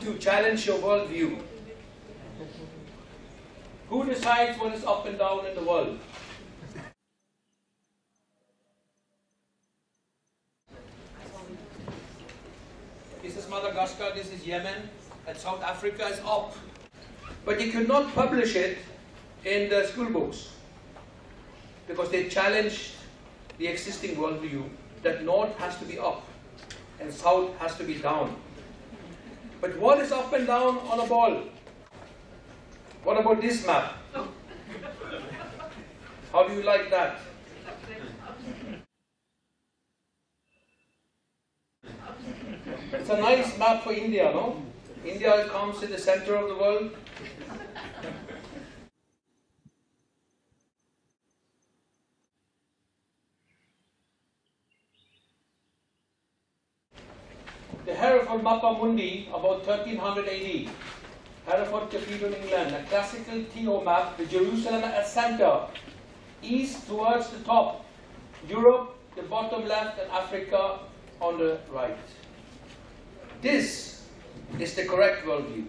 to challenge your worldview. Who decides what is up and down in the world? This is Madagascar, this is Yemen, and South Africa is up. But you could not publish it in the school books because they challenged the existing worldview that North has to be up and South has to be down. But what is up and down on a ball? What about this map? How do you like that? It's a nice map for India, no? India comes in the center of the world. The Hereford Mappa Mundi, about 1300 AD. Hereford Cathedral, England, a classical TO map with Jerusalem at center, east towards the top, Europe, the bottom left, and Africa on the right. This is the correct worldview.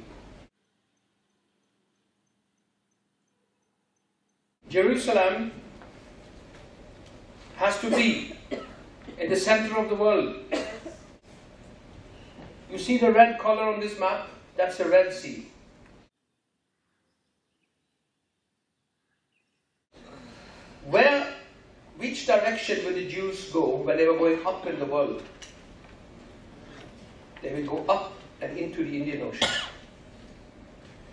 Jerusalem has to be in the center of the world. You see the red color on this map? That's the Red Sea. Which direction will the Jews go when they were going up in the world? They will go up and into the Indian Ocean.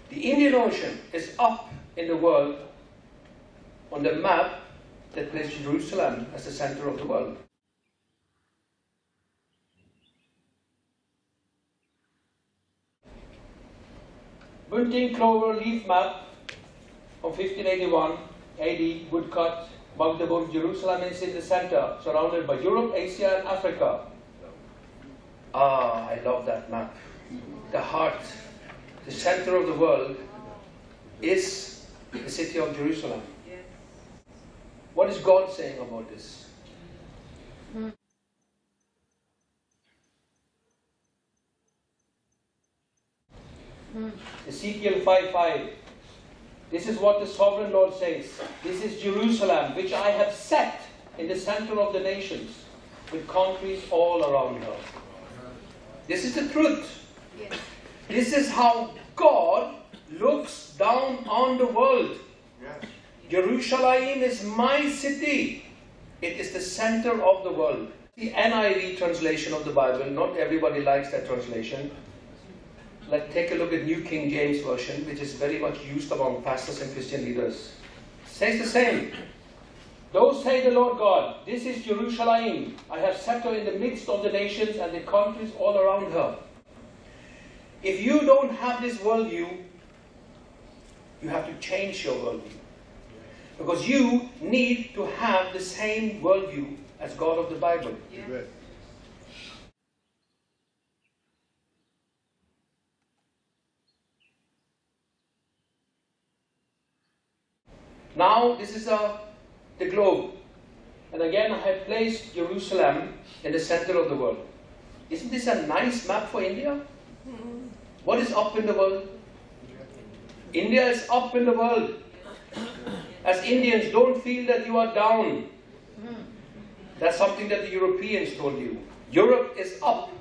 The Indian Ocean is up in the world on the map that places Jerusalem as the center of the world. Bunting Clover leaf map from 1581 AD, woodcut. Magdeburg, Jerusalem is in the center, surrounded by Europe, Asia, and Africa. Ah, I love that map. The heart, the center of the world is the city of Jerusalem. What is God saying about this? Ezekiel 5:5. This is what the sovereign Lord says. This is Jerusalem, which I have set in the center of the nations, with countries all around her. This is the truth. Yes. This is how God looks down on the world. Yes. Jerusalem is my city. It is the center of the world. The NIV translation of the Bible, not everybody likes that translation. Let's take a look at New King James Version, which is very much used among pastors and Christian leaders. It says the same. Thus say the Lord God, this is Jerusalem. I have set her in the midst of the nations and the countries all around her. If you don't have this worldview, you have to change your worldview. Because you need to have the same worldview as God of the Bible. Yeah. Now this is the globe. And again I have placed Jerusalem in the center of the world. Isn't this a nice map for India? What is up in the world? India is up in the world. As Indians, don't feel that you are down. That's something that the Europeans told you. Europe is up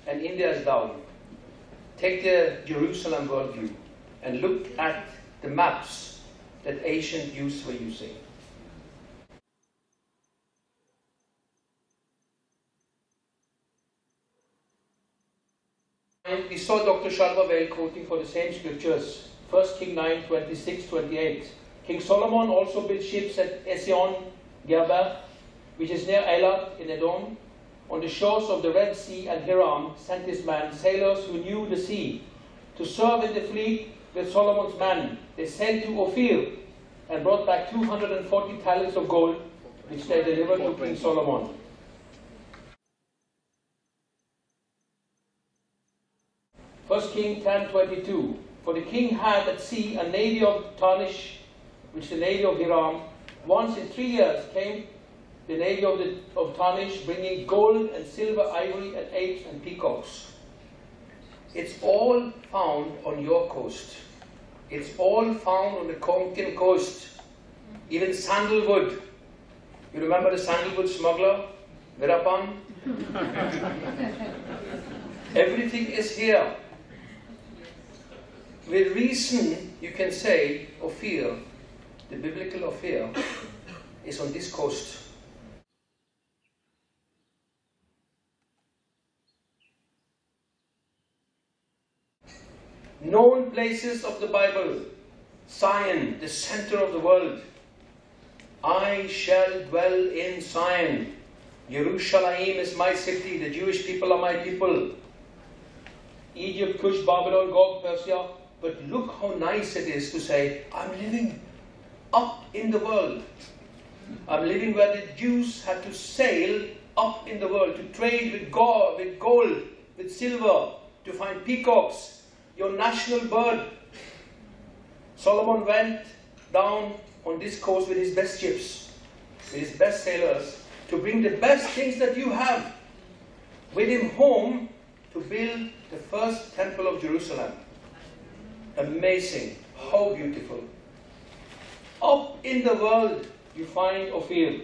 and India is down. Take the Jerusalem worldview and look at the maps that ancient Jews were using. And we saw Dr. Shalva Vail quoting for the same scriptures, 1 King 9, 26, 28. King Solomon also built ships at Esion Geber, which is near Eilat in Edom, on the shores of the Red Sea, and Hiram sent his men, sailors who knew the sea, to serve in the fleet with Solomon's men. They sailed to Ophir and brought back 240 talents of gold, which they delivered to King Solomon. First King 10:22. For the king had at sea a navy of Tarshish, which the navy of Hiram. Once in 3 years came the navy of Tarshish, bringing gold and silver, ivory, and apes and peacocks. It's all found on your coast. It's all found on the Konkan coast. Even sandalwood. You remember the sandalwood smuggler? Virapan? Everything is here. With reason, you can say, Ophir, the biblical Ophir, is on this coast. Known places of the Bible. Zion, the center of the world. I shall dwell in Zion. Jerusalem is my city. The Jewish people are my people. Egypt, Cush, Babylon, Gog, Persia. But look how nice it is to say, I'm living up in the world. I'm living where the Jews had to sail up in the world, to trade with gold, with silver, to find peacocks, your national bird. Solomon went down on this coast with his best ships, with his best sailors, to bring the best things that you have with him home to build the first temple of Jerusalem. Amazing. How beautiful. Up in the world you find Ophir.